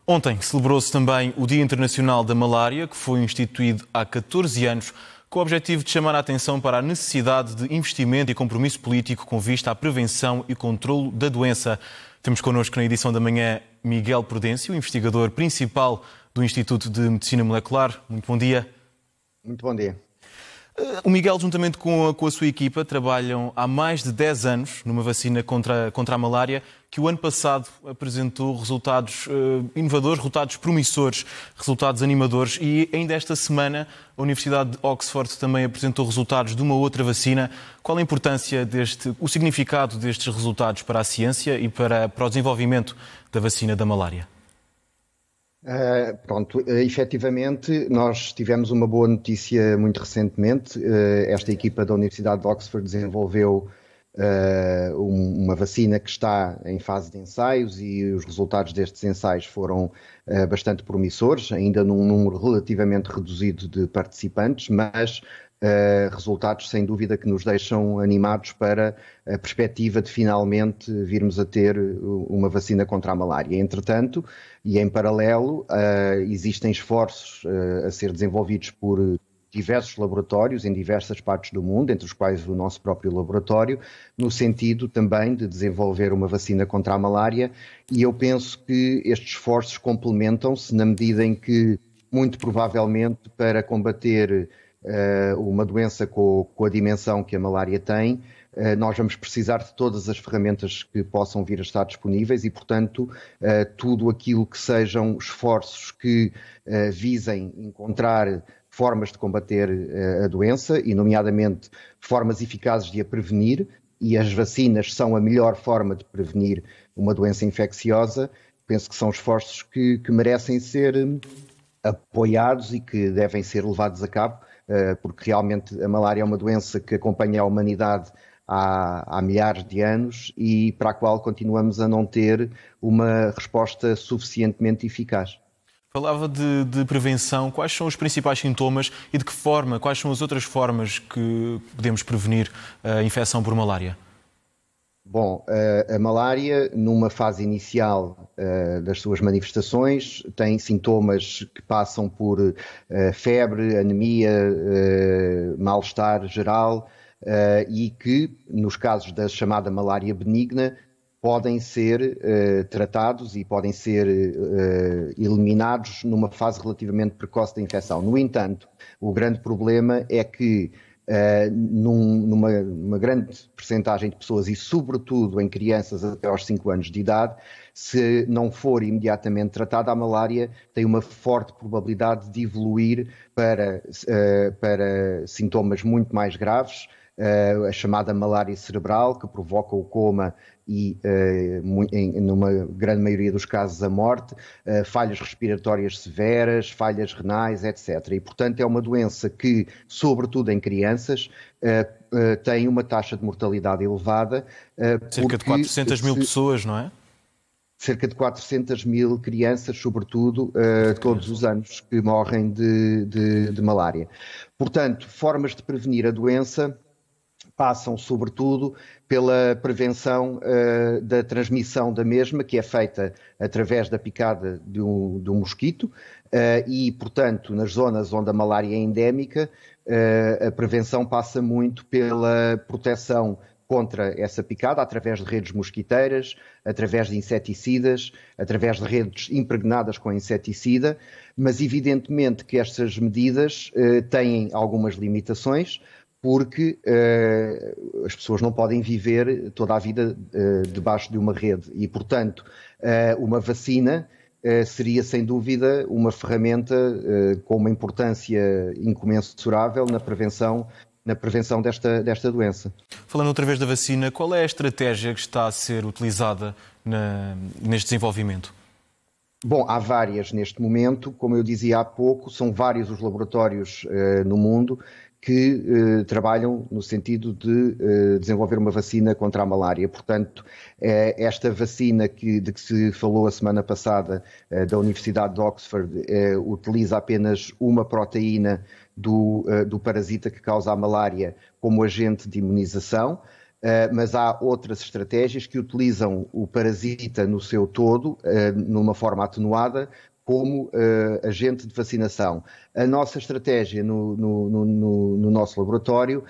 Ontem celebrou-se também o Dia Internacional da Malária, que foi instituído há 14 anos, com o objetivo de chamar a atenção para a necessidade de investimento e compromisso político com vista à prevenção e controlo da doença. Temos connosco na edição da manhã Miguel Prudêncio, investigador principal do Instituto de Medicina Molecular. Muito bom dia. Muito bom dia. O Miguel, juntamente com a sua equipa, trabalham há mais de 10 anos numa vacina contra a malária, que o ano passado apresentou resultados inovadores, resultados promissores, resultados animadores, e ainda esta semana a Universidade de Oxford também apresentou resultados de uma outra vacina. Qual a importância o significado destes resultados para a ciência e para o desenvolvimento da vacina da malária? Efetivamente, nós tivemos uma boa notícia muito recentemente. Esta equipa da Universidade de Oxford desenvolveu uma vacina que está em fase de ensaios e os resultados destes ensaios foram bastante promissores, ainda num número relativamente reduzido de participantes, mas resultados sem dúvida que nos deixam animados para a perspectiva de finalmente virmos a ter uma vacina contra a malária. Entretanto, e em paralelo, existem esforços a ser desenvolvidos por diversos laboratórios em diversas partes do mundo, entre os quais o nosso próprio laboratório, no sentido também de desenvolver uma vacina contra a malária, e eu penso que estes esforços complementam-se na medida em que, muito provavelmente, para combater uma doença com a dimensão que a malária tem, nós vamos precisar de todas as ferramentas que possam vir a estar disponíveis e, portanto, tudo aquilo que sejam esforços que visem encontrar formas de combater a doença e, nomeadamente, formas eficazes de a prevenir, e as vacinas são a melhor forma de prevenir uma doença infecciosa. Penso que são esforços que merecem ser apoiados e que devem ser levados a cabo, porque realmente a malária é uma doença que acompanha a humanidade há milhares de anos e para a qual continuamos a não ter uma resposta suficientemente eficaz. Falava de prevenção. Quais são os principais sintomas e de que forma, quais são as outras formas que podemos prevenir a infecção por malária? Bom, a malária, numa fase inicial das suas manifestações, tem sintomas que passam por febre, anemia, mal-estar geral e que, nos casos da chamada malária benigna, podem ser tratados e podem ser eliminados numa fase relativamente precoce da infecção. No entanto, o grande problema é que numa grande percentagem de pessoas e sobretudo em crianças até aos 5 anos de idade, se não for imediatamente tratada, a malária tem uma forte probabilidade de evoluir para sintomas muito mais graves, a chamada malária cerebral, que provoca o coma e, numa grande maioria dos casos, a morte, falhas respiratórias severas, falhas renais, etc. E, portanto, é uma doença que, sobretudo em crianças, tem uma taxa de mortalidade elevada. Cerca de 400 mil pessoas, não é? Cerca de 400 mil crianças, sobretudo, todos os anos, que morrem de malária. Portanto, formas de prevenir a doença passam, sobretudo, pela prevenção da transmissão da mesma, que é feita através da picada de um mosquito e, portanto, nas zonas onde a malária é endémica, a prevenção passa muito pela proteção contra essa picada, através de redes mosquiteiras, através de inseticidas, através de redes impregnadas com inseticida, mas evidentemente que estas medidas têm algumas limitações, porque as pessoas não podem viver toda a vida debaixo de uma rede e, portanto, uma vacina seria sem dúvida uma ferramenta com uma importância incomensurável na prevenção desta doença. Falando outra vez da vacina, qual é a estratégia que está a ser utilizada neste desenvolvimento? Bom, há várias neste momento. Como eu dizia há pouco, são vários os laboratórios no mundo que trabalham no sentido de desenvolver uma vacina contra a malária. Portanto, esta vacina de que se falou a semana passada da Universidade de Oxford utiliza apenas uma proteína do parasita que causa a malária como agente de imunização. mas há outras estratégias que utilizam o parasita no seu todo, numa forma atenuada, como agente de vacinação. A nossa estratégia no nosso laboratório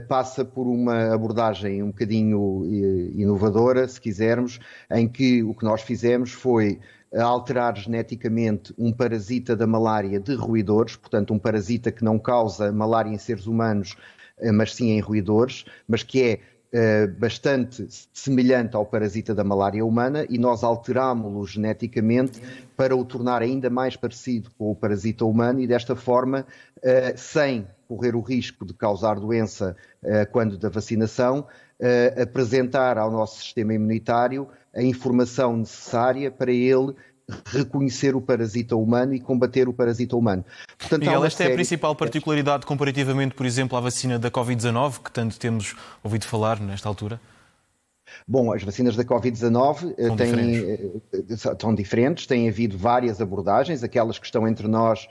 passa por uma abordagem um bocadinho inovadora, se quisermos, em que o que nós fizemos foi alterar geneticamente um parasita da malária de roedores, portanto um parasita que não causa malária em seres humanos, mas sim em roedores, mas que é bastante semelhante ao parasita da malária humana, e nós alterámo-lo geneticamente para o tornar ainda mais parecido com o parasita humano e desta forma, sem correr o risco de causar doença quando da vacinação, apresentar ao nosso sistema imunitário a informação necessária para ele reconhecer o parasita humano e combater o parasita humano. Portanto, Miguel, esta é a principal particularidade comparativamente, por exemplo, à vacina da Covid-19, que tanto temos ouvido falar nesta altura? Bom, as vacinas da Covid-19 estão diferentes, têm havido várias abordagens, aquelas que estão entre nós,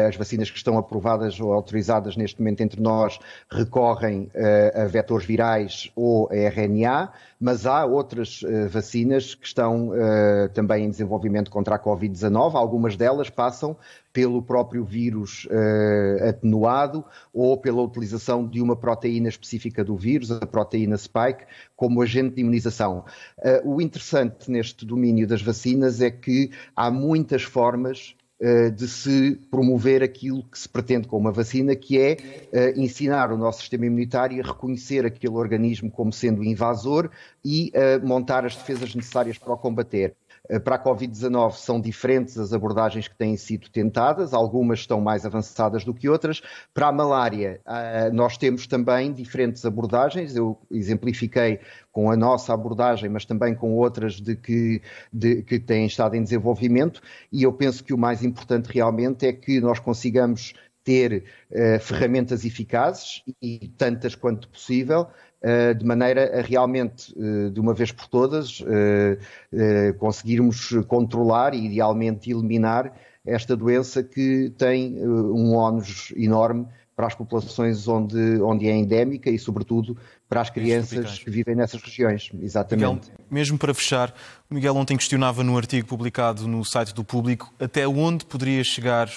as vacinas que estão aprovadas ou autorizadas neste momento entre nós, recorrem a vetores virais ou a RNA, mas há outras vacinas que estão também em desenvolvimento contra a Covid-19, algumas delas passam pelo próprio vírus atenuado ou pela utilização de uma proteína específica do vírus, a proteína spike, como agente de imunização. O interessante neste domínio das vacinas é que há muitas formas de se promover aquilo que se pretende com uma vacina, que é ensinar o nosso sistema imunitário a reconhecer aquele organismo como sendo invasor e montar as defesas necessárias para o combater. Para a Covid-19 são diferentes as abordagens que têm sido tentadas, algumas estão mais avançadas do que outras. Para a malária, nós temos também diferentes abordagens, eu exemplifiquei com a nossa abordagem, mas também com outras que têm estado em desenvolvimento, e eu penso que o mais importante realmente é que nós consigamos ter ferramentas eficazes, e tantas quanto possível, de maneira a realmente, de uma vez por todas, conseguirmos controlar e idealmente eliminar esta doença que tem um ónus enorme para as populações onde é endémica e, sobretudo, para as crianças que vivem nessas regiões. Exatamente. Miguel, mesmo para fechar, o Miguel ontem questionava no artigo publicado no site do Público até onde poderia chegar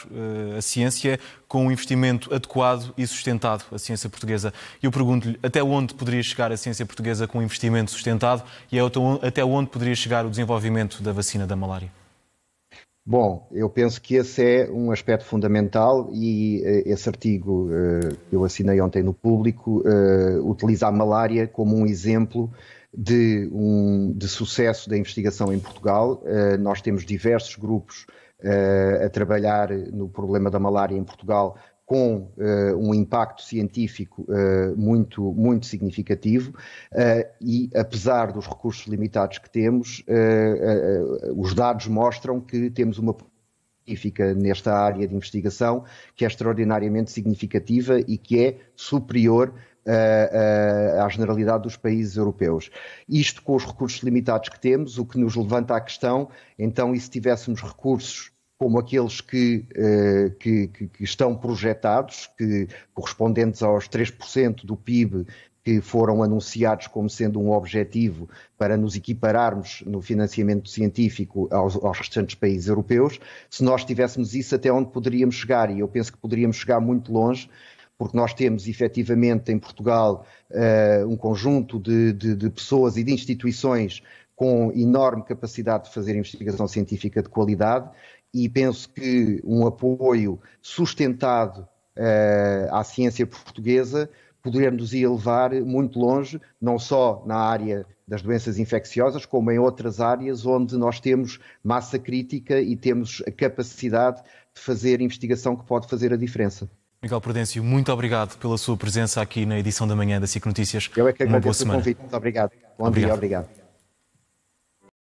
a ciência com um investimento adequado e sustentado, a ciência portuguesa. E eu pergunto-lhe até onde poderia chegar a ciência portuguesa com um investimento sustentado e até onde poderia chegar o desenvolvimento da vacina da malária? Bom, eu penso que esse é um aspecto fundamental e esse artigo que eu assinei ontem no Público utiliza a malária como um exemplo de sucesso da investigação em Portugal. Nós temos diversos grupos a trabalhar no problema da malária em Portugal com um impacto científico muito, muito significativo e, apesar dos recursos limitados que temos, os dados mostram que temos uma científica nesta área de investigação que é extraordinariamente significativa e que é superior à generalidade dos países europeus. Isto com os recursos limitados que temos, o que nos levanta à questão, então, e se tivéssemos recursos como aqueles que estão projetados, correspondentes aos 3% do PIB, que foram anunciados como sendo um objetivo para nos equipararmos no financiamento científico aos restantes países europeus, se nós tivéssemos isso, até onde poderíamos chegar? E eu penso que poderíamos chegar muito longe, porque nós temos efetivamente em Portugal um conjunto de pessoas e de instituições com enorme capacidade de fazer investigação científica de qualidade, e penso que um apoio sustentado à ciência portuguesa poderia nos ir levar muito longe, não só na área das doenças infecciosas, como em outras áreas onde nós temos massa crítica e temos a capacidade de fazer investigação que pode fazer a diferença. Miguel Prudêncio, muito obrigado pela sua presença aqui na edição da manhã da SIC Notícias. Eu é que agradeço o convite. Muito obrigado. Bom dia, obrigado.